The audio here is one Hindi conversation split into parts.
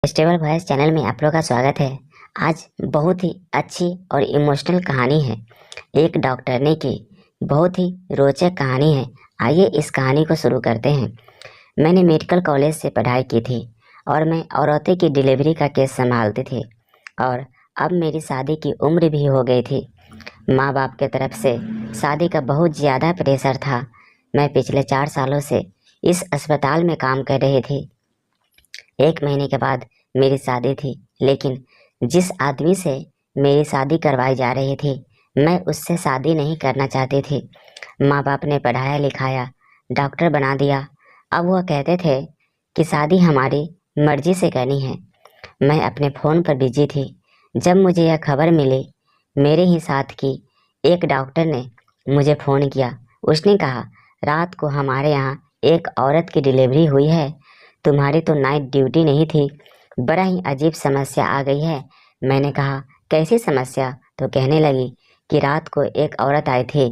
स्टेबल वॉइस चैनल में आप लोग का स्वागत है। आज बहुत ही अच्छी और इमोशनल कहानी है। एक डॉक्टर ने की बहुत ही रोचक कहानी है। आइए इस कहानी को शुरू करते हैं। मैंने मेडिकल कॉलेज से पढ़ाई की थी और मैं औरतें की डिलीवरी का केस संभालती थी और अब मेरी शादी की उम्र भी हो गई थी। माँ बाप की तरफ से शादी का बहुत ज़्यादा प्रेशर था। मैं पिछले 4 सालों से इस अस्पताल में काम कर रही थी। 1 महीने के बाद मेरी शादी थी, लेकिन जिस आदमी से मेरी शादी करवाई जा रही थी, मैं उससे शादी नहीं करना चाहती थी। माँ बाप ने पढ़ाया लिखाया, डॉक्टर बना दिया। अब वह कहते थे कि शादी हमारी मर्जी से करनी है। मैं अपने फ़ोन पर बिजी थी जब मुझे यह खबर मिली। मेरे ही साथ की एक डॉक्टर ने मुझे फ़ोन किया। उसने कहा, रात को हमारे यहाँ एक औरत की डिलीवरी हुई है। तुम्हारी तो नाइट ड्यूटी नहीं थी। बड़ा ही अजीब समस्या आ गई है। मैंने कहा, कैसी समस्या? तो कहने लगी कि रात को एक औरत आई थी।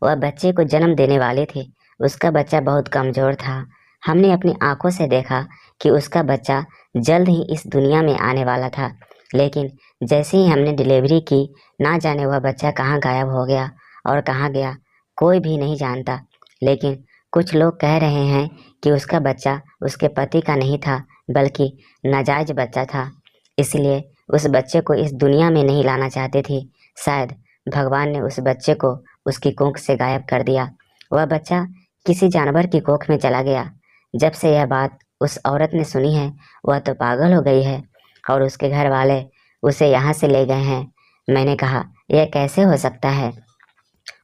वह बच्चे को जन्म देने वाली थी। उसका बच्चा बहुत कमज़ोर था। हमने अपनी आंखों से देखा कि उसका बच्चा जल्द ही इस दुनिया में आने वाला था, लेकिन जैसे ही हमने डिलीवरी की, ना जाने वह बच्चा कहाँ गायब हो गया और कहाँ गया, कोई भी नहीं जानता। लेकिन कुछ लोग कह रहे हैं कि उसका बच्चा उसके पति का नहीं था, बल्कि नाजायज बच्चा था। इसलिए उस बच्चे को इस दुनिया में नहीं लाना चाहती थी। शायद भगवान ने उस बच्चे को उसकी कोख से गायब कर दिया। वह बच्चा किसी जानवर की कोख में चला गया। जब से यह बात उस औरत ने सुनी है, वह तो पागल हो गई है और उसके घर वाले उसे यहाँ से ले गए हैं। मैंने कहा, यह कैसे हो सकता है?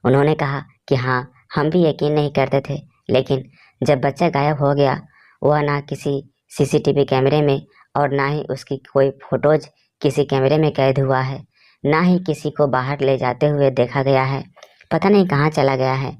उन्होंने कहा कि हाँ, हम भी यकीन नहीं करते थे, लेकिन जब बच्चा गायब हो गया, वह ना किसी सीसीटीवी कैमरे में और ना ही उसकी कोई फोटोज किसी कैमरे में कैद हुआ है, ना ही किसी को बाहर ले जाते हुए देखा गया है। पता नहीं कहाँ चला गया है।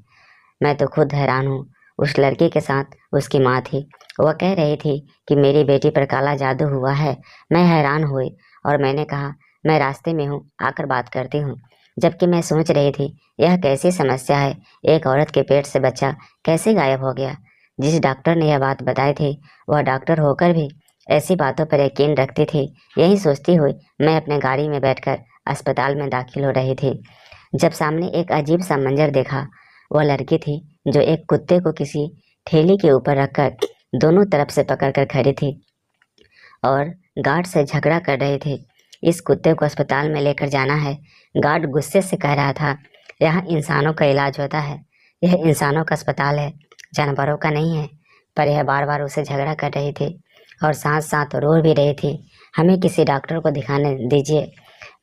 मैं तो खुद हैरान हूँ। उस लड़की के साथ उसकी माँ थी। वह कह रही थी कि मेरी बेटी पर काला जादू हुआ है। मैं हैरान हुई और मैंने कहा, मैं रास्ते में हूँ, आकर बात करती हूँ। जबकि मैं सोच रही थी, यह कैसी समस्या है? एक औरत के पेट से बच्चा कैसे गायब हो गया? जिस डॉक्टर ने यह बात बताई थी, वह डॉक्टर होकर भी ऐसी बातों पर यकीन रखती थी। यही सोचती हुई मैं अपने गाड़ी में बैठकर अस्पताल में दाखिल हो रही थी, जब सामने एक अजीब सा मंजर देखा। वह लड़की थी जो एक कुत्ते को किसी ठेली के ऊपर रखकर दोनों तरफ से पकड़कर खड़ी थी और गार्ड से झगड़ा कर रही थी। इस कुत्ते को अस्पताल में लेकर जाना है। गार्ड गुस्से से कह रहा था, यहाँ इंसानों का इलाज होता है, यह इंसानों का अस्पताल है, जानवरों का नहीं है। पर यह बार बार उसे झगड़ा कर रही थी और साथ साथ रो भी रही थी। हमें किसी डॉक्टर को दिखाने दीजिए।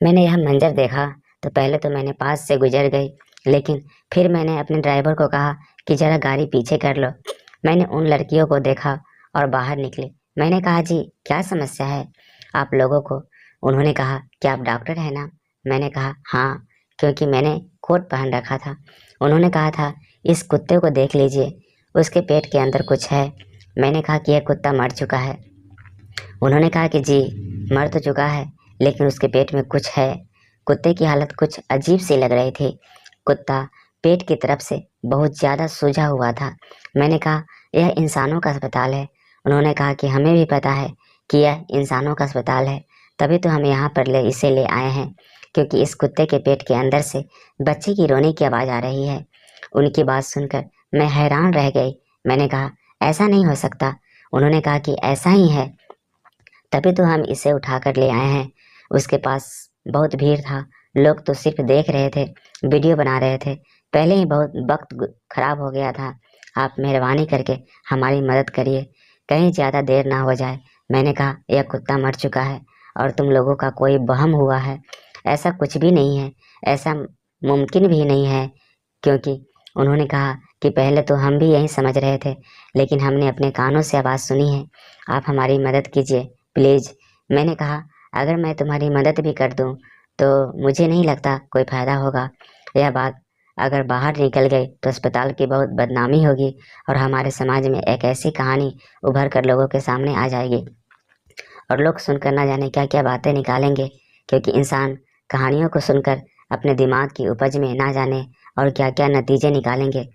मैंने यह मंजर देखा तो पहले तो मैंने पास से गुजर गई, लेकिन फिर मैंने अपने ड्राइवर को कहा कि ज़रा गाड़ी पीछे कर लो। मैंने उन लड़कियों को देखा और बाहर निकली। मैंने कहा, जी क्या समस्या है आप लोगों को? उन्होंने कहा, क्या आप डॉक्टर हैं ना? मैंने कहा, हाँ, क्योंकि मैंने कोट पहन रखा था। उन्होंने कहा था, इस कुत्ते को देख लीजिए, उसके पेट के अंदर कुछ है। मैंने कहा कि यह कुत्ता मर चुका है। उन्होंने कहा कि जी, मर तो चुका है, लेकिन उसके पेट में कुछ है। कुत्ते की हालत कुछ अजीब सी लग रही थी। कुत्ता पेट की तरफ से बहुत ज़्यादा सूजा हुआ था। मैंने कहा, यह इंसानों का अस्पताल है। उन्होंने कहा कि हमें भी पता है कि यह इंसानों का अस्पताल है, तभी तो हम यहाँ पर इसे ले आए हैं, क्योंकि इस कुत्ते के पेट के अंदर से बच्चे की रोने की आवाज़ आ रही है। उनकी बात सुनकर मैं हैरान रह गई। मैंने कहा, ऐसा नहीं हो सकता। उन्होंने कहा कि ऐसा ही है, तभी तो हम इसे उठाकर ले आए हैं। उसके पास बहुत भीड़ था। लोग तो सिर्फ देख रहे थे, वीडियो बना रहे थे। पहले ही बहुत वक्त खराब हो गया था। आप मेहरबानी करके हमारी मदद करिए, कहीं ज़्यादा देर ना हो जाए। मैंने कहा, यह कुत्ता मर चुका है और तुम लोगों का कोई वहम हुआ है। ऐसा कुछ भी नहीं है, ऐसा मुमकिन भी नहीं है, क्योंकि उन्होंने कहा कि पहले तो हम भी यही समझ रहे थे, लेकिन हमने अपने कानों से आवाज़ सुनी है। आप हमारी मदद कीजिए प्लीज़। मैंने कहा, अगर मैं तुम्हारी मदद भी कर दूं तो मुझे नहीं लगता कोई फ़ायदा होगा। यह बात अगर बाहर निकल गई तो अस्पताल की बहुत बदनामी होगी और हमारे समाज में एक ऐसी कहानी उभर कर लोगों के सामने आ जाएगी और लोग सुनकर ना जाने क्या क्या बातें निकालेंगे, क्योंकि इंसान कहानियों को सुनकर अपने दिमाग की उपज में ना जाने और क्या क्या नतीजे निकालेंगे।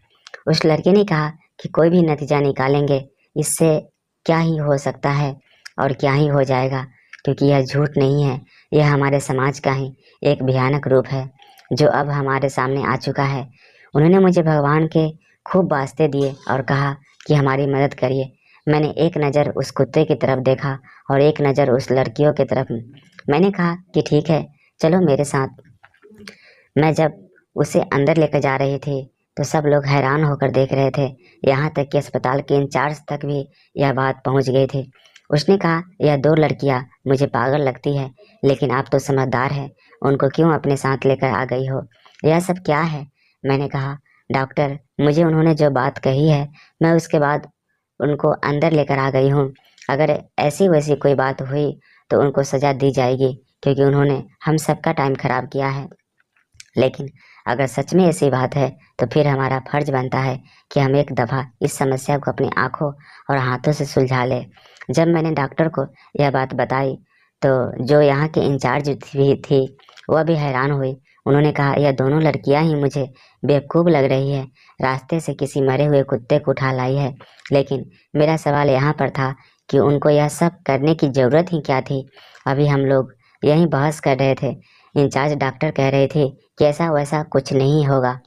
उस लड़के ने कहा कि कोई भी नतीजा निकालेंगे, इससे क्या ही हो सकता है। और क्या ही हो जाएगा, क्योंकि यह झूठ नहीं है, यह हमारे समाज का ही एक भयानक रूप है जो अब हमारे सामने आ चुका है। उन्होंने मुझे भगवान के खूब वास्ते दिए और कहा कि हमारी मदद करिए। मैंने एक नज़र उस कुत्ते की तरफ देखा और एक नज़र उस लड़कियों की तरफ। मैंने कहा कि ठीक है, चलो मेरे साथ। मैं जब उसे अंदर लेकर जा रही थी तो सब लोग हैरान होकर देख रहे थे, यहाँ तक कि अस्पताल के इंचार्ज तक भी यह बात पहुँच गई थी। उसने कहा, यह दो लड़कियाँ मुझे पागल लगती है, लेकिन आप तो समझदार है, उनको क्यों अपने साथ लेकर आ गई हो? यह सब क्या है? मैंने कहा, डॉक्टर, मुझे उन्होंने जो बात कही है, मैं उसके बाद उनको अंदर लेकर आ गई हूँ। अगर ऐसी वैसी कोई बात हुई तो उनको सज़ा दी जाएगी, क्योंकि उन्होंने हम सबका टाइम खराब किया है। लेकिन अगर सच में ऐसी बात है तो फिर हमारा फर्ज बनता है कि हम एक दफ़ा इस समस्या को अपनी आंखों और हाथों से सुलझा लें। जब मैंने डॉक्टर को यह बात बताई तो जो यहाँ के इंचार्ज भी थी वह भी हैरान हुई। उन्होंने कहा, यह दोनों लड़कियाँ ही मुझे बेवकूफ़ लग रही है, रास्ते से किसी मरे हुए कुत्ते को उठा लाई है। लेकिन मेरा सवाल यहाँ पर था कि उनको यह सब करने की ज़रूरत ही क्या थी? अभी हम लोग यहीं बहस कर रहे थे, इंचार्ज डॉक्टर कह रहे थे कि ऐसा वैसा कुछ नहीं होगा,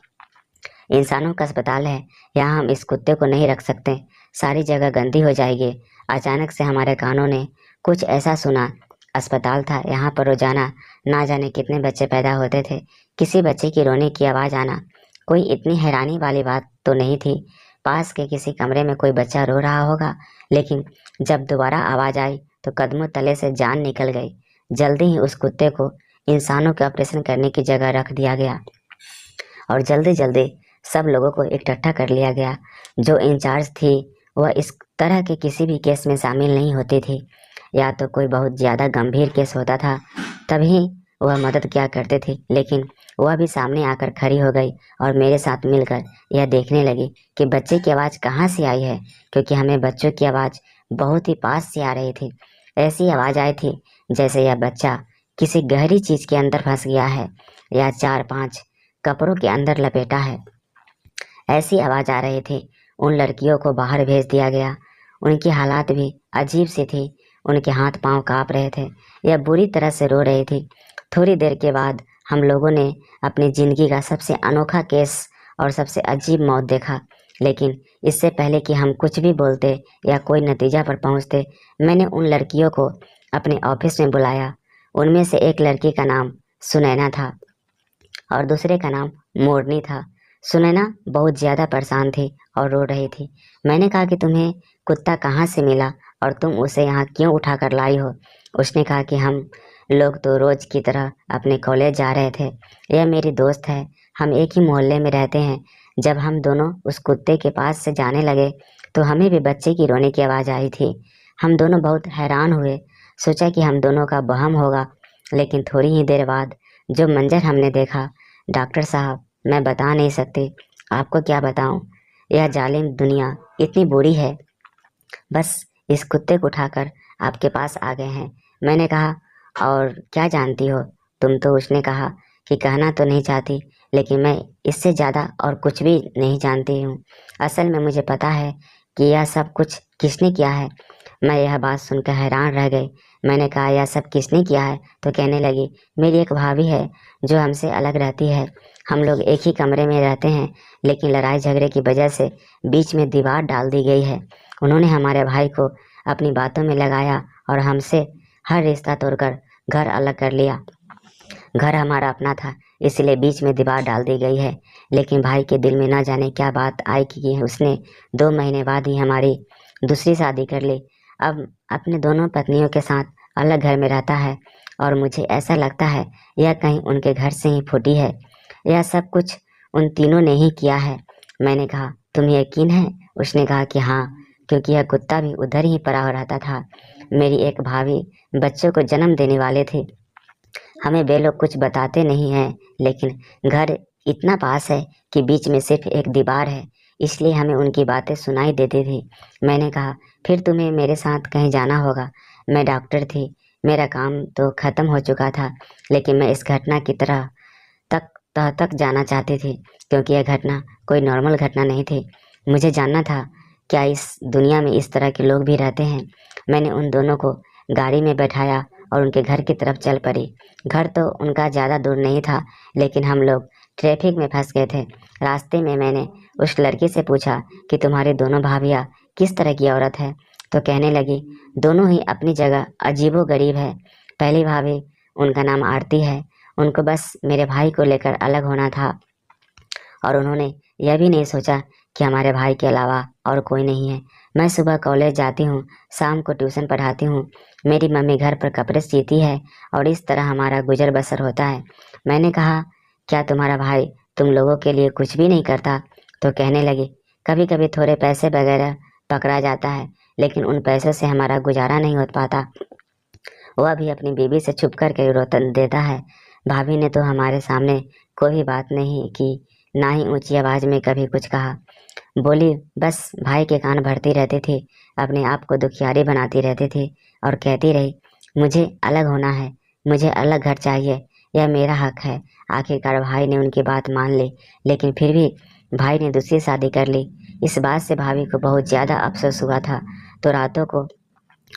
इंसानों का अस्पताल है, यहाँ हम इस कुत्ते को नहीं रख सकते, सारी जगह गंदी हो जाएगी। अचानक से हमारे कानों ने कुछ ऐसा सुना। अस्पताल था, यहाँ पर रोजाना ना जाने कितने बच्चे पैदा होते थे, किसी बच्चे की रोने की आवाज़ आना कोई इतनी हैरानी वाली बात तो नहीं थी। पास के किसी कमरे में कोई बच्चा रो रहा होगा, लेकिन जब दोबारा आवाज़ आई तो कदमों तले से जान निकल गई। जल्दी ही उस कुत्ते को इंसानों के ऑपरेशन करने की जगह रख दिया गया और जल्दी जल्दी सब लोगों को इकट्ठा कर लिया गया। जो इंचार्ज थी वह इस तरह के किसी भी केस में शामिल नहीं होती थी, या तो कोई बहुत ज़्यादा गंभीर केस होता था तभी वह मदद किया करते थे, लेकिन वह भी सामने आकर खड़ी हो गई और मेरे साथ मिलकर यह देखने लगी कि बच्चे की आवाज़ कहाँ से आई है, क्योंकि हमें बच्चों की आवाज़ बहुत ही पास से आ रही थी। ऐसी आवाज़ आई थी जैसे यह बच्चा किसी गहरी चीज़ के अंदर फंस गया है या 4-5 कपड़ों के अंदर लपेटा है। ऐसी आवाज़ आ रही थी। उन लड़कियों को बाहर भेज दिया गया। उनकी हालात भी अजीब सी थी, उनके हाथ पांव कांप रहे थे, यह बुरी तरह से रो रही थी। थोड़ी देर के बाद हम लोगों ने अपनी ज़िंदगी का सबसे अनोखा केस और सबसे अजीब मौत देखा। लेकिन इससे पहले कि हम कुछ भी बोलते या कोई नतीजा पर पहुंचते, मैंने उन लड़कियों को अपने ऑफिस में बुलाया। उनमें से एक लड़की का नाम सुनैना था और दूसरे का नाम मोरनी था। सुनैना बहुत ज़्यादा परेशान थी और रो रही थी। मैंने कहा कि तुम्हें कुत्ता कहाँ से मिला और तुम उसे यहाँ क्यों उठा कर लाई हो? उसने कहा कि हम लोग तो रोज़ की तरह अपने कॉलेज जा रहे थे, यह मेरी दोस्त है, हम एक ही मोहल्ले में रहते हैं। जब हम दोनों उस कुत्ते के पास से जाने लगे तो हमें भी बच्चे की रोने की आवाज़ आई थी। हम दोनों बहुत हैरान हुए, सोचा कि हम दोनों का वहम होगा, लेकिन थोड़ी ही देर बाद जो मंजर हमने देखा, डॉक्टर साहब, मैं बता नहीं सकती, आपको क्या बताऊं, यह जालिम दुनिया इतनी बुरी है। बस इस कुत्ते को उठाकर आपके पास आ गए हैं। मैंने कहा, और क्या जानती हो तुम? तो उसने कहा कि कहना तो नहीं चाहती, लेकिन मैं इससे ज़्यादा और कुछ भी नहीं जानती हूँ। असल में मुझे पता है कि यह सब कुछ किसने किया है। मैं यह बात सुनकर हैरान रह गई। मैंने कहा, यह सब किसने किया है? तो कहने लगी, मेरी एक भाभी है जो हमसे अलग रहती है। हम लोग एक ही कमरे में रहते हैं, लेकिन लड़ाई झगड़े की वजह से बीच में दीवार डाल दी गई है। उन्होंने हमारे भाई को अपनी बातों में लगाया और हमसे हर रिश्ता तोड़कर घर अलग कर लिया। घर हमारा अपना था, इसलिए बीच में दीवार डाल दी गई है। लेकिन भाई के दिल में न जाने क्या बात आई कि उसने 2 महीने बाद ही हमारी दूसरी शादी कर ली। अब अपने दोनों पत्नियों के साथ अलग घर में रहता है और मुझे ऐसा लगता है यह कहीं उनके घर से ही फूटी है। यह सब कुछ उन तीनों ने ही किया है। मैंने कहा, तुम्हें यकीन है? उसने कहा कि हाँ, क्योंकि यह कुत्ता भी उधर ही पड़ा रहता था। मेरी एक भाभी बच्चों को जन्म देने वाले थे। हमें वे लोग कुछ बताते नहीं हैं, लेकिन घर इतना पास है कि बीच में सिर्फ एक दीवार है, इसलिए हमें उनकी बातें सुनाई देती थी। मैंने कहा, फिर तुम्हें मेरे साथ कहीं जाना होगा। मैं डॉक्टर थी, मेरा काम तो ख़त्म हो चुका था, लेकिन मैं इस घटना की तरह तक तह तक जाना चाहती थी, क्योंकि यह घटना कोई नॉर्मल घटना नहीं थी। मुझे जानना था क्या इस दुनिया में इस तरह के लोग भी रहते हैं। मैंने उन दोनों को गाड़ी में बैठाया और उनके घर की तरफ चल पड़ी। घर तो उनका ज़्यादा दूर नहीं था, लेकिन हम लोग ट्रैफिक में फंस गए थे। रास्ते में मैंने उस लड़की से पूछा कि तुम्हारी दोनों भाभियाँ किस तरह की औरत है, तो कहने लगी दोनों ही अपनी जगह अजीबो गरीब है। पहली भाभी, उनका नाम आरती है, उनको बस मेरे भाई को लेकर अलग होना था और उन्होंने यह भी नहीं सोचा कि हमारे भाई के अलावा और कोई नहीं है। मैं सुबह कॉलेज जाती हूँ, शाम को ट्यूशन पढ़ाती हूँ, मेरी मम्मी घर पर कपड़े सीती है और इस तरह हमारा गुजर बसर होता है। मैंने कहा क्या तुम्हारा भाई तुम लोगों के लिए कुछ भी नहीं करता? तो कहने लगी कभी कभी थोड़े पैसे वगैरह पकड़ा जाता है, लेकिन उन पैसों से हमारा गुजारा नहीं हो पाता। वह भी अपनी बीवी से छुप कर के रोतन देता है। भाभी ने तो हमारे सामने कोई भी बात नहीं की, ना ही ऊंची आवाज में कभी कुछ कहा। बोली बस भाई के कान भरती रहती थी, अपने आप को दुखियारी बनाती रहती थी और कहती रही मुझे अलग होना है, मुझे अलग घर चाहिए, यह मेरा हक है। आखिरकार भाई ने उनकी बात मान ली, लेकिन फिर भी भाई ने दूसरी शादी कर ली। इस बात से भाभी को बहुत ज़्यादा अफसोस हुआ था, तो रातों को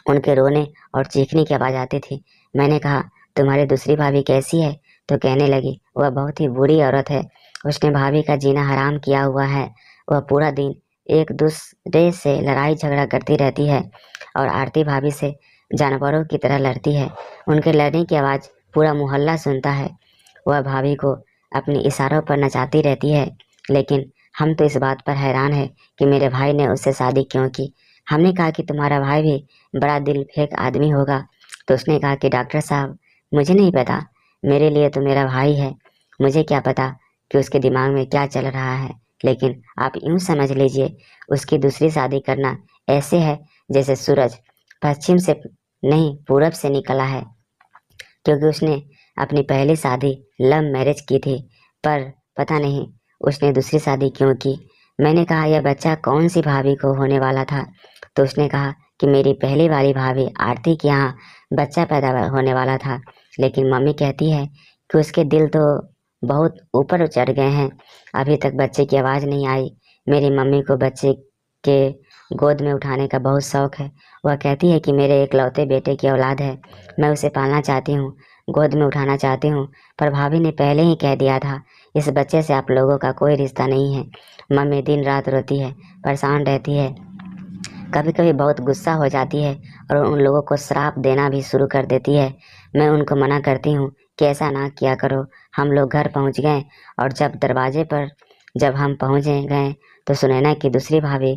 उनके रोने और चीखने की आवाज़ आती थी। मैंने कहा तुम्हारी दूसरी भाभी कैसी है? तो कहने लगी वह बहुत ही बुरी औरत है, उसने भाभी का जीना हराम किया हुआ है। वह पूरा दिन एक दूसरे से लड़ाई झगड़ा करती रहती है और आरती भाभी से जानवरों की तरह लड़ती है। उनके लड़ने की आवाज़ पूरा मोहल्ला सुनता है। वह भाभी को अपने इशारों पर नचाती रहती है, लेकिन हम तो इस बात पर हैरान है कि मेरे भाई ने उससे शादी क्यों की। हमने कहा कि तुम्हारा भाई भी बड़ा दिल फेंक आदमी होगा, तो उसने कहा कि डॉक्टर साहब मुझे नहीं पता, मेरे लिए तो मेरा भाई है, मुझे क्या पता कि उसके दिमाग में क्या चल रहा है। लेकिन आप यूं समझ लीजिए उसकी दूसरी शादी करना ऐसे है जैसे सूरज पश्चिम से नहीं पूरब से निकला है, क्योंकि उसने अपनी पहली शादी लव मैरिज की थी, पर पता नहीं उसने दूसरी शादी क्यों की। मैंने कहा यह बच्चा कौन सी भाभी को होने वाला था? तो उसने कहा कि मेरी पहली वाली भाभी आरती के यहाँ बच्चा पैदा होने वाला था, लेकिन मम्मी कहती है कि उसके दिल तो बहुत ऊपर चढ़ गए हैं, अभी तक बच्चे की आवाज़ नहीं आई। मेरी मम्मी को बच्चे के गोद में उठाने का बहुत शौक है। वह कहती है कि मेरे एकलौते बेटे की औलाद है, मैं उसे पालना चाहती हूँ, गोद में उठाना चाहती हूँ, पर भाभी ने पहले ही कह दिया था इस बच्चे से आप लोगों का कोई रिश्ता नहीं है। मम्मी दिन रात रोती है, परेशान रहती है, कभी कभी बहुत गुस्सा हो जाती है और उन लोगों को श्राप देना भी शुरू कर देती है। मैं उनको मना करती हूँ कि ऐसा ना किया करो। हम लोग घर पहुँच गए और जब हम पहुँचे गए तो सुनैना की दूसरी भाभी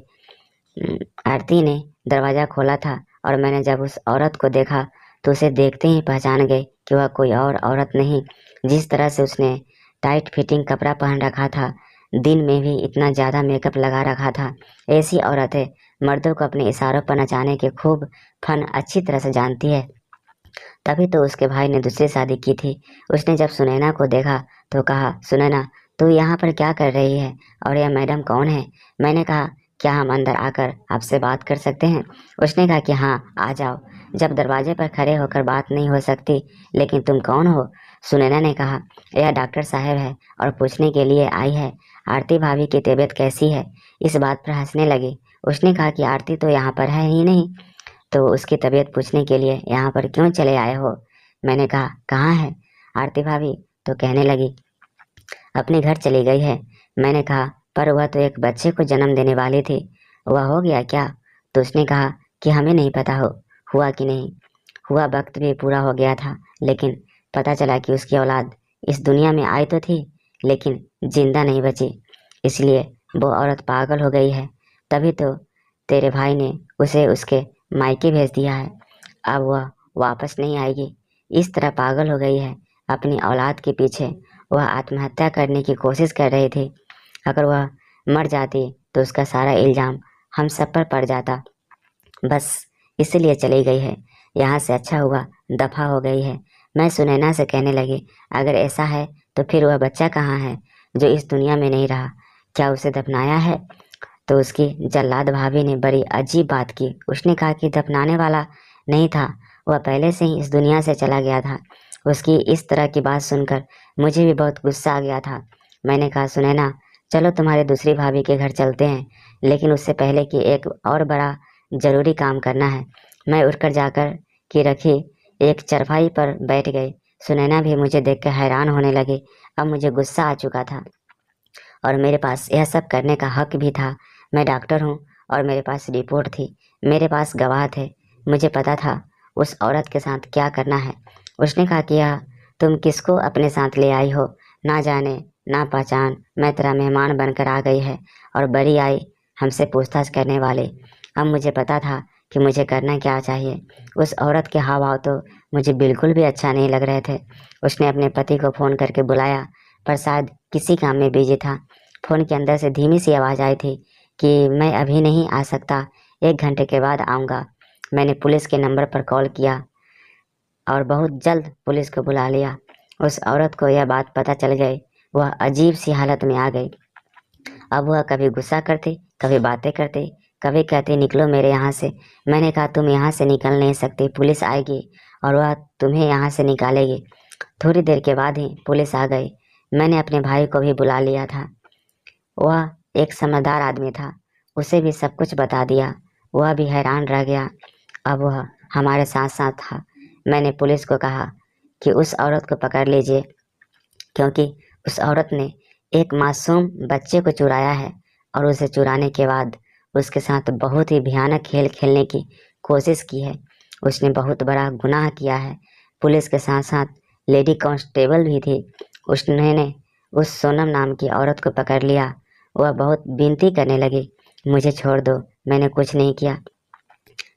आरती ने दरवाज़ा खोला था और मैंने जब उस औरत को देखा तो उसे देखते ही पहचान गए कि वह कोई और औरत नहीं। जिस तरह से उसने टाइट फिटिंग कपड़ा पहन रखा था, दिन में भी इतना ज़्यादा मेकअप लगा रखा था, ऐसी औरतें मर्दों को अपने इशारों पर नचाने के खूब फन अच्छी तरह से जानती है। तभी तो उसके भाई ने दूसरी शादी की थी। उसने जब सुनैना को देखा तो कहा सुनैना तू यहाँ पर क्या कर रही है और यह मैडम कौन है? मैंने कहा क्या हम अंदर आकर आपसे बात कर सकते हैं? उसने कहा कि हाँ आ जाओ। जब दरवाजे पर खड़े होकर बात नहीं हो सकती, लेकिन तुम कौन हो? सुनैना ने कहा यह डॉक्टर साहब है और पूछने के लिए आई है आरती भाभी की तबीयत कैसी है। इस बात पर हंसने लगी। उसने कहा कि आरती तो यहाँ पर है ही नहीं, तो उसकी तबीयत पूछने के लिए यहाँ पर क्यों चले आए हो? मैंने कहा कहाँ है आरती भाभी? तो कहने लगी अपने घर चली गई है। मैंने कहा पर वह तो एक बच्चे को जन्म देने वाली थी, वह हो गया क्या? तो उसने कहा कि हमें नहीं पता हुआ कि नहीं हुआ, वक्त भी पूरा हो गया था, लेकिन पता चला कि उसकी औलाद इस दुनिया में आई तो थी, लेकिन जिंदा नहीं बची, इसलिए वो औरत पागल हो गई है। तभी तो तेरे भाई ने उसे उसके मायके भेज दिया है, अब वह वापस नहीं आएगी। इस तरह पागल हो गई है अपनी औलाद के पीछे। वह आत्महत्या करने की कोशिश कर रही थी। अगर वह मर जाती तो उसका सारा इल्ज़ाम हम सब पर पड़ जाता, बस इसलिए चली गई है। यहाँ से अच्छा हुआ दफा हो गई है। मैं सुनैना से कहने लगी अगर ऐसा है तो फिर वह बच्चा कहाँ है जो इस दुनिया में नहीं रहा? क्या उसे दफनाया है? तो उसकी जल्लाद भाभी ने बड़ी अजीब बात की। उसने कहा कि दफनाने वाला नहीं था, वह पहले से ही इस दुनिया से चला गया था। उसकी इस तरह की बात सुनकर मुझे भी बहुत गुस्सा आ गया था। मैंने कहा सुनैना चलो तुम्हारे दूसरी भाभी के घर चलते हैं, लेकिन उससे पहले कि एक और बड़ा ज़रूरी काम करना है। मैं उठकर जाकर की रखी एक चरपाई पर बैठ गई। सुनैना भी मुझे देखकर हैरान होने लगी। अब मुझे गुस्सा आ चुका था और मेरे पास यह सब करने का हक भी था। मैं डॉक्टर हूँ और मेरे पास रिपोर्ट थी, मेरे पास गवाह थे। मुझे पता था उस औरत के साथ क्या करना है। उसने कहा कि यह तुम किसको अपने साथ ले आई हो, ना जाने ना पहचान, मैं तेरा मेहमान बनकर आ गई है और बड़ी आई हमसे पूछताछ करने वाले। अब मुझे पता था कि मुझे करना क्या चाहिए। उस औरत के हाव भाव तो मुझे बिल्कुल भी अच्छा नहीं लग रहे थे। उसने अपने पति को फ़ोन करके बुलाया, पर शायद किसी काम में बिजी था। फ़ोन के अंदर से धीमी सी आवाज़ आई थी कि मैं अभी नहीं आ सकता, 1 घंटे के बाद आऊँगा। मैंने पुलिस के नंबर पर कॉल किया और बहुत जल्द पुलिस को बुला लिया। उस औरत को यह बात पता चल गई। वह अजीब सी हालत में आ गई। अब वह कभी गुस्सा करती, कभी बातें करती, कभी कहती निकलो मेरे यहाँ से। मैंने कहा तुम यहाँ से निकल नहीं सकती, पुलिस आएगी और वह तुम्हें यहाँ से निकालेगी। थोड़ी देर के बाद ही पुलिस आ गई। मैंने अपने भाई को भी बुला लिया था। वह एक समझदार आदमी था, उसे भी सब कुछ बता दिया। वह भी हैरान रह गया। अब वह हमारे साथ साथ था। मैंने पुलिस को कहा कि उस औरत को पकड़ लीजिए, क्योंकि उस औरत ने एक मासूम बच्चे को चुराया है और उसे चुराने के बाद उसके साथ बहुत ही भयानक खेल खेलने की कोशिश की है। उसने बहुत बड़ा गुनाह किया है। पुलिस के साथ साथ लेडी कांस्टेबल भी थी। उसने उस सोनम नाम की औरत को पकड़ लिया। वह बहुत विनती करने लगी, मुझे छोड़ दो, मैंने कुछ नहीं किया।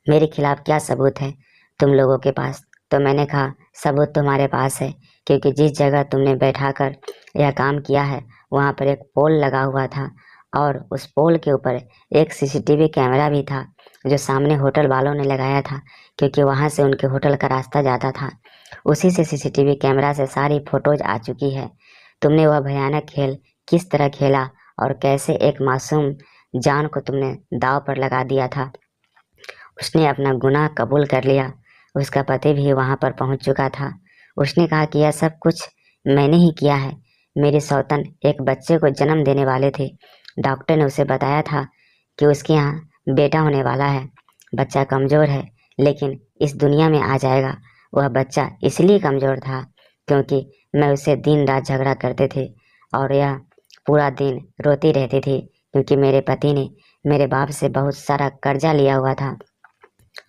मेरे खिलाफ क्या सबूत है तुम लोगों के पास? तो मैंने कहा सबूत तुम्हारे पास है, क्योंकि जिस जगह तुमने बैठाकर यह काम किया है वहाँ पर एक पोल लगा हुआ था और उस पोल के ऊपर एक सीसीटीवी कैमरा भी था जो सामने होटल वालों ने लगाया था, क्योंकि वहाँ से उनके होटल का रास्ता जाता था। उसी से सीसीटीवी कैमरा से सारी फोटोज आ चुकी है। तुमने वह भयानक खेल किस तरह खेला और कैसे एक मासूम जान को तुमने दाव पर लगा दिया था। उसने अपना गुनाह कबूल कर लिया। उसका पति भी वहाँ पर पहुँच चुका था। उसने कहा कि यह सब कुछ मैंने ही किया है। मेरी सौतन एक बच्चे को जन्म देने वाले थे। डॉक्टर ने उसे बताया था कि उसके यहाँ बेटा होने वाला है। बच्चा कमज़ोर है, लेकिन इस दुनिया में आ जाएगा। वह बच्चा इसलिए कमज़ोर था क्योंकि मैं उससे दिन रात झगड़ा करते थे और यह पूरा दिन रोती रहती थी, क्योंकि मेरे पति ने मेरे बाप से बहुत सारा कर्जा लिया हुआ था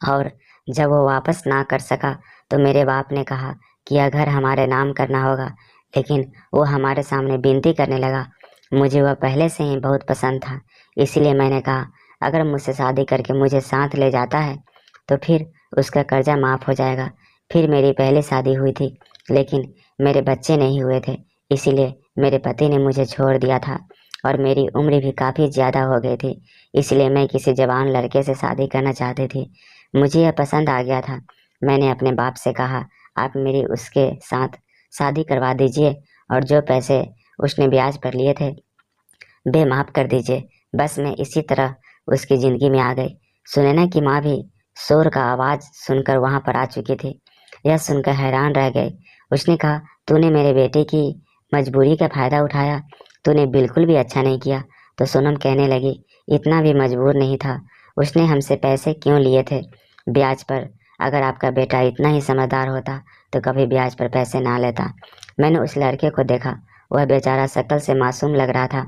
और जब वो वापस ना कर सका तो मेरे बाप ने कहा कि यह घर हमारे नाम करना होगा। लेकिन वो हमारे सामने विनती करने लगा। मुझे वह पहले से ही बहुत पसंद था, इसलिए मैंने कहा अगर मुझसे शादी करके मुझे साथ ले जाता है तो फिर उसका कर्जा माफ़ हो जाएगा। फिर मेरी पहली शादी हुई थी, लेकिन मेरे बच्चे नहीं हुए थे, इसीलिए मेरे पति ने मुझे छोड़ दिया था और मेरी उम्र भी काफ़ी ज़्यादा हो गई थी, इसलिए मैं किसी जवान लड़के से शादी करना चाहती थी। मुझे यह पसंद आ गया था। मैंने अपने बाप से कहा आप मेरी उसके साथ शादी करवा दीजिए और जो पैसे उसने ब्याज पर लिए थे बेमाफ कर दीजिए। बस मैं इसी तरह उसकी ज़िंदगी में आ गई। सुनैना की माँ भी शोर का आवाज़ सुनकर वहाँ पर आ चुकी थी। यह सुनकर हैरान रह गई। उसने कहा तूने मेरे बेटे की मजबूरी का फ़ायदा उठाया, तूने बिल्कुल भी अच्छा नहीं किया। तो सोनम कहने लगी इतना भी मजबूर नहीं था, उसने हमसे पैसे क्यों लिए थे ब्याज पर? अगर आपका बेटा इतना ही समझदार होता तो कभी ब्याज पर पैसे ना लेता। मैंने उस लड़के को देखा, वह बेचारा शक्ल से मासूम लग रहा था।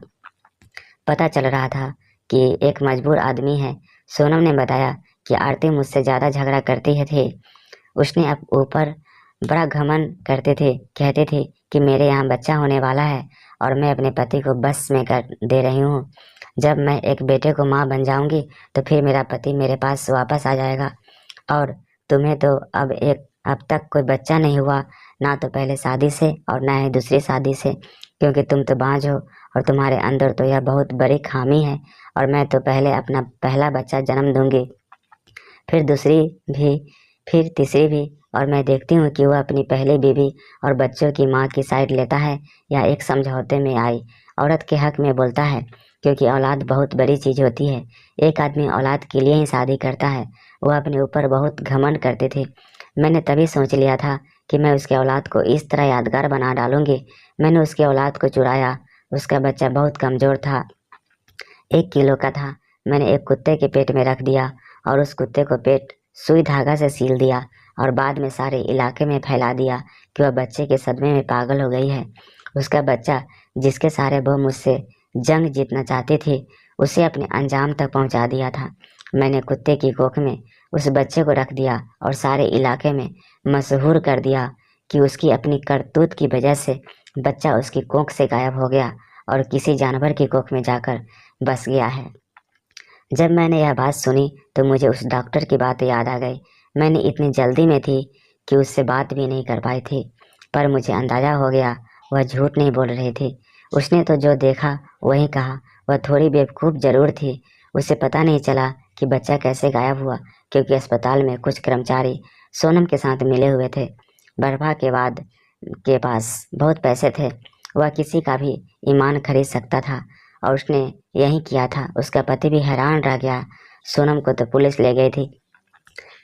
पता चल रहा था कि एक मजबूर आदमी है। सोनम ने बताया कि आरती मुझसे ज़्यादा झगड़ा करती है थी। उसने अब ऊपर बड़ा घमंड करते थे, कहते थे कि मेरे यहाँ बच्चा होने वाला है और मैं अपने पति को बस में कर दे रही हूँ। जब मैं एक बेटे को माँ बन जाऊंगी तो फिर मेरा पति मेरे पास वापस आ जाएगा। और तुम्हें तो अब तक कोई बच्चा नहीं हुआ, ना तो पहले शादी से और ना ही दूसरी शादी से, क्योंकि तुम तो बांझ हो और तुम्हारे अंदर तो यह बहुत बड़ी खामी है। और मैं तो पहले अपना पहला बच्चा जन्म दूंगी, फिर दूसरी भी, फिर तीसरी भी, और मैं देखती हूँ कि वह अपनी पहली बीवी और बच्चों की माँ की साइड लेता है या एक समझौते में आई औरत के हक में बोलता है, क्योंकि औलाद बहुत बड़ी चीज़ होती है। एक आदमी औलाद के लिए ही शादी करता है। वह अपने ऊपर बहुत घमंड करते थे। मैंने तभी सोच लिया था कि मैं उसके औलाद को इस तरह यादगार बना डालूंगी। मैंने उसके औलाद को चुराया। उसका बच्चा बहुत कमज़ोर था, 1 किलो का था। मैंने एक कुत्ते के पेट में रख दिया और उस कुत्ते को पेट सुई धागा से सील दिया और बाद में सारे इलाके में फैला दिया कि वह बच्चे के सदमे में पागल हो गई है। उसका बच्चा जिसके सारे वो मुझसे जंग जीतना चाहती थी, उसे अपने अंजाम तक पहुंचा दिया था। मैंने कुत्ते की कोख में उस बच्चे को रख दिया और सारे इलाके में मशहूर कर दिया कि उसकी अपनी करतूत की वजह से बच्चा उसकी कोख से गायब हो गया और किसी जानवर की कोख में जाकर बस गया है। जब मैंने यह बात सुनी तो मुझे उस डॉक्टर की बात याद आ गई। मैंने इतनी जल्दी में थी कि उससे बात भी नहीं कर पाई थी, पर मुझे अंदाजा हो गया वह झूठ नहीं बोल रही थी। उसने तो जो देखा वही कहा। वह थोड़ी बेवकूफ़ जरूर थी। उसे पता नहीं चला कि बच्चा कैसे गायब हुआ, क्योंकि अस्पताल में कुछ कर्मचारी सोनम के साथ मिले हुए थे। बरभा के पास बहुत पैसे थे। वह किसी का भी ईमान खरीद सकता था और उसने यही किया था। उसका पति भी हैरान रह गया। सोनम को तो पुलिस ले गई थी,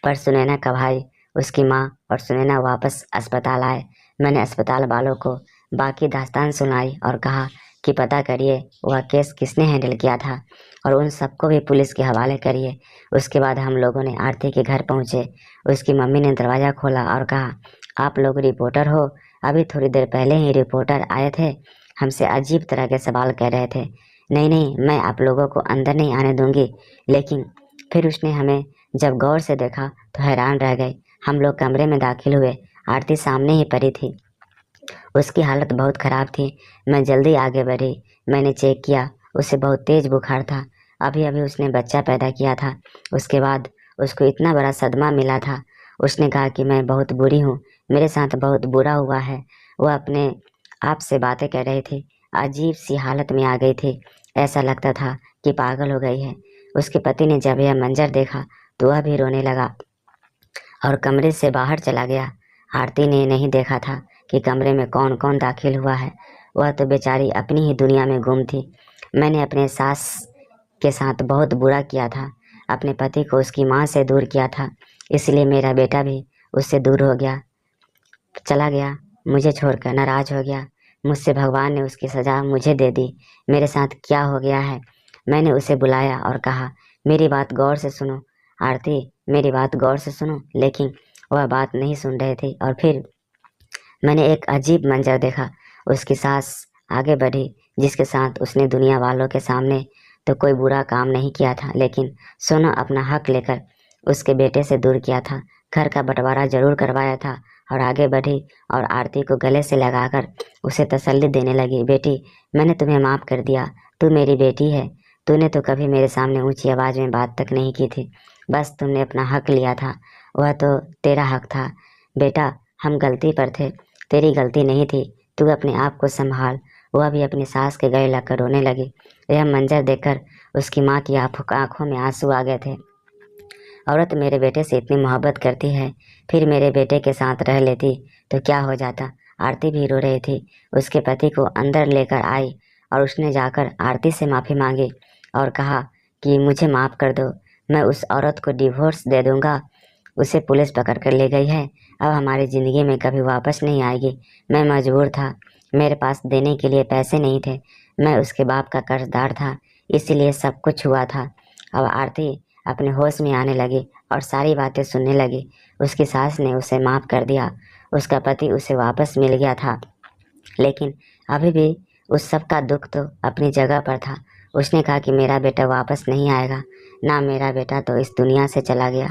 पर सुनैना का भाई, उसकी माँ और सुनैना वापस अस्पताल आए। मैंने अस्पताल वालों को बाकी दास्तान सुनाई और कहा कि पता करिए वह केस किसने हैंडल किया था और उन सबको भी पुलिस के हवाले करिए। उसके बाद हम लोगों ने आरती के घर पहुँचे। उसकी मम्मी ने दरवाज़ा खोला और कहा, आप लोग रिपोर्टर हो? अभी थोड़ी देर पहले ही रिपोर्टर आए थे, हमसे अजीब तरह के सवाल कर रहे थे। नहीं नहीं, मैं आप लोगों को अंदर नहीं आने दूंगी। लेकिन फिर उसने हमें जब गौर से देखा तो हैरान रह गए। हम लोग कमरे में दाखिल हुए। आरती सामने ही पड़ी थी। उसकी हालत बहुत ख़राब थी। मैं जल्दी आगे बढ़ी। मैंने चेक किया, उसे बहुत तेज़ बुखार था। अभी अभी उसने बच्चा पैदा किया था। उसके बाद उसको इतना बड़ा सदमा मिला था। उसने कहा कि मैं बहुत बुरी हूँ, मेरे साथ बहुत बुरा हुआ है। वह अपने आप से बातें कर रही थी। अजीब सी हालत में आ गई थी। ऐसा लगता था कि पागल हो गई है। उसके पति ने जब यह मंजर देखा तो वह भी रोने लगा और कमरे से बाहर चला गया। आरती ने नहीं देखा था कि कमरे में कौन कौन दाखिल हुआ है। वह तो बेचारी अपनी ही दुनिया में गुम थी। मैंने अपने सास के साथ बहुत बुरा किया था। अपने पति को उसकी माँ से दूर किया था, इसलिए मेरा बेटा भी उससे दूर हो गया, चला गया, मुझे छोड़कर नाराज हो गया। मुझसे भगवान ने उसकी सज़ा मुझे दे दी। मेरे साथ क्या हो गया है? मैंने उसे बुलाया और कहा, मेरी बात गौर से सुनो आरती, मेरी बात गौर से सुनो। लेकिन वह बात नहीं सुन रही थी और फिर मैंने एक अजीब मंजर देखा। उसकी सास आगे बढ़ी, जिसके साथ उसने दुनिया वालों के सामने तो कोई बुरा काम नहीं किया था, लेकिन सोना अपना हक लेकर उसके बेटे से दूर किया था। घर का बंटवारा जरूर करवाया था और आगे बढ़ी और आरती को गले से लगाकर उसे तसल्ली देने लगी। बेटी, मैंने तुम्हें माफ़ कर दिया। तू मेरी बेटी है। तूने तो कभी मेरे सामने ऊंची आवाज़ में बात तक नहीं की थी। बस तुमने अपना हक लिया था, वह तो तेरा हक था। बेटा, हम गलती पर थे, तेरी गलती नहीं थी। तू अपने आप को संभाल। वह भी अपनी सास के गले लगकर रोने लगी। यह मंजर देखकर उसकी माँ की आंखों में आंसू आ गए थे। औरत मेरे बेटे से इतनी मोहब्बत करती है, फिर मेरे बेटे के साथ रह लेती तो क्या हो जाता। आरती भी रो रही थी। उसके पति को अंदर लेकर आई और उसने जाकर आरती से माफ़ी मांगी और कहा कि मुझे माफ़ कर दो, मैं उस औरत को डिवोर्स दे दूंगा। उसे पुलिस पकड़ कर ले गई है, अब हमारी ज़िंदगी में कभी वापस नहीं आएगी। मैं मजबूर था, मेरे पास देने के लिए पैसे नहीं थे। मैं उसके बाप का कर्जदार था, इसीलिए सब कुछ हुआ था। अब आरती अपने होश में आने लगी और सारी बातें सुनने लगी। उसकी सास ने उसे माफ़ कर दिया। उसका पति उसे वापस मिल गया था, लेकिन अभी भी उस सब का दुख तो अपनी जगह पर था। उसने कहा कि मेरा बेटा वापस नहीं आएगा, ना मेरा बेटा तो इस दुनिया से चला गया।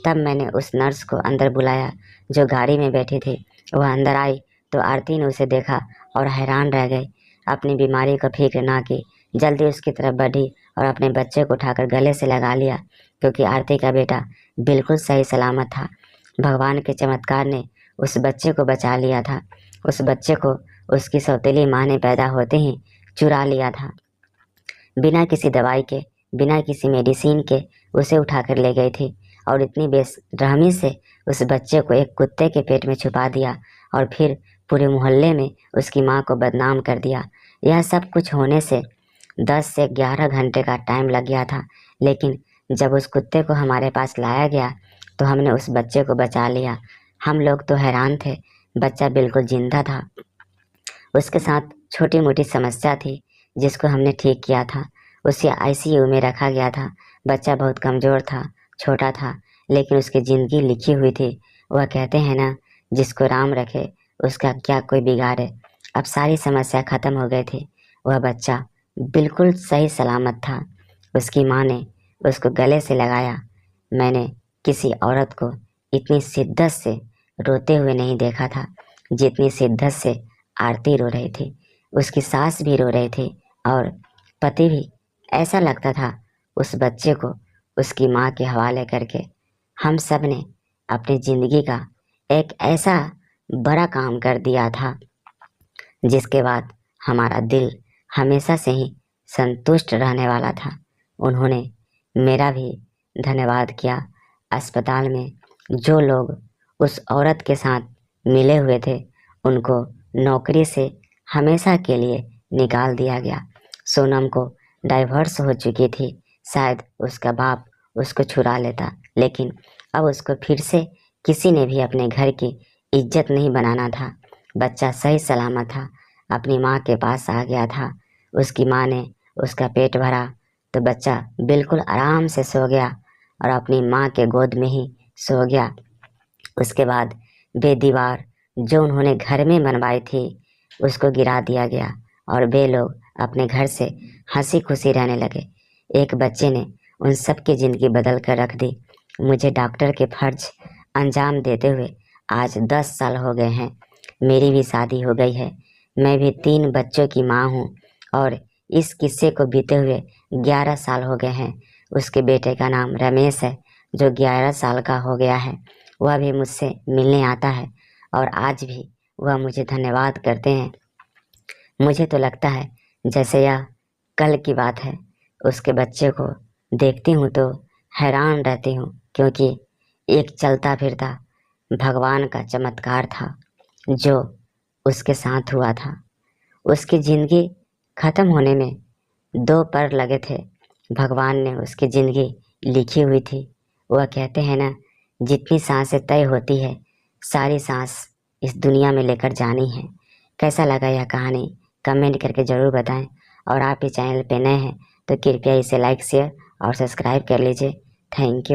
तब मैंने उस नर्स को अंदर बुलाया जो गाड़ी में बैठी थी। वह अंदर आई तो आरती ने उसे देखा और हैरान रह गई। अपनी बीमारी को फिक्र ना की, जल्दी उसकी तरफ बढ़ी और अपने बच्चे को उठाकर गले से लगा लिया, क्योंकि आरती का बेटा बिल्कुल सही सलामत था। भगवान के चमत्कार ने उस बच्चे को बचा लिया था। उस बच्चे को उसकी सौतेली माँ ने पैदा होते ही चुरा लिया था। बिना किसी दवाई के, बिना किसी मेडिसिन के उसे उठाकर ले गई थी और इतनी बेरहमी से उस बच्चे को एक कुत्ते के पेट में छुपा दिया और फिर पूरे मोहल्ले में उसकी माँ को बदनाम कर दिया। यह सब कुछ होने से 10 से 11 घंटे का टाइम लग गया था, लेकिन जब उस कुत्ते को हमारे पास लाया गया तो हमने उस बच्चे को बचा लिया। हम लोग तो हैरान थे, बच्चा बिल्कुल जिंदा था। उसके साथ छोटी मोटी समस्या थी जिसको हमने ठीक किया था। उसे आईसीयू में रखा गया था। बच्चा बहुत कमज़ोर था, छोटा था, लेकिन उसकी ज़िंदगी लिखी हुई थी। वह कहते हैं ना, जिसको राम रखे उसका क्या कोई बिगाड़े। अब सारी समस्या ख़त्म हो गई थी। वह बच्चा बिल्कुल सही सलामत था। उसकी माँ ने उसको गले से लगाया। मैंने किसी औरत को इतनी शिद्दत से रोते हुए नहीं देखा था जितनी शिद्दत से आरती रो रही थी। उसकी सास भी रो रही थी और पति भी। ऐसा लगता था उस बच्चे को उसकी माँ के हवाले करके हम सब ने अपनी ज़िंदगी का एक ऐसा बड़ा काम कर दिया था जिसके बाद हमारा दिल हमेशा से ही संतुष्ट रहने वाला था। उन्होंने मेरा भी धन्यवाद किया। अस्पताल में जो लोग उस औरत के साथ मिले हुए थे उनको नौकरी से हमेशा के लिए निकाल दिया गया। सोनम को डाइवोर्स हो चुकी थी। शायद उसका बाप उसको छुड़ा लेता, लेकिन अब उसको फिर से किसी ने भी अपने घर की इज्जत नहीं बनाना था। बच्चा सही सलामत था, अपनी माँ के पास आ गया था। उसकी माँ ने उसका पेट भरा तो बच्चा बिल्कुल आराम से सो गया और अपनी माँ के गोद में ही सो गया। उसके बाद वे दीवार जो उन्होंने घर में बनवाई थी उसको गिरा दिया गया और वे लोग अपने घर से हंसी खुशी रहने लगे। एक बच्चे ने उन सब की ज़िंदगी बदल कर रख दी। मुझे डॉक्टर के फर्ज अंजाम देते हुए आज 10 साल हो गए हैं। मेरी भी शादी हो गई है। मैं भी 3 बच्चों की माँ हूँ और इस किस्से को बीते हुए 11 साल हो गए हैं। उसके बेटे का नाम रमेश है जो 11 साल का हो गया है। वह भी मुझसे मिलने आता है और आज भी वह मुझे धन्यवाद करते हैं। मुझे तो लगता है जैसे यह कल की बात है। उसके बच्चे को देखती हूँ तो हैरान रहती हूँ, क्योंकि एक चलता फिरता भगवान का चमत्कार था जो उसके साथ हुआ था। उसकी ज़िंदगी ख़त्म होने में 2 पल लगे थे। भगवान ने उसकी ज़िंदगी लिखी हुई थी। वह कहते हैं ना, जितनी सांसें तय होती है सारी सांस इस दुनिया में लेकर जानी है। कैसा लगा यह कहानी कमेंट करके ज़रूर बताएं और आप इस चैनल पे नए हैं तो कृपया इसे लाइक शेयर और सब्सक्राइब कर लीजिए। Thank you.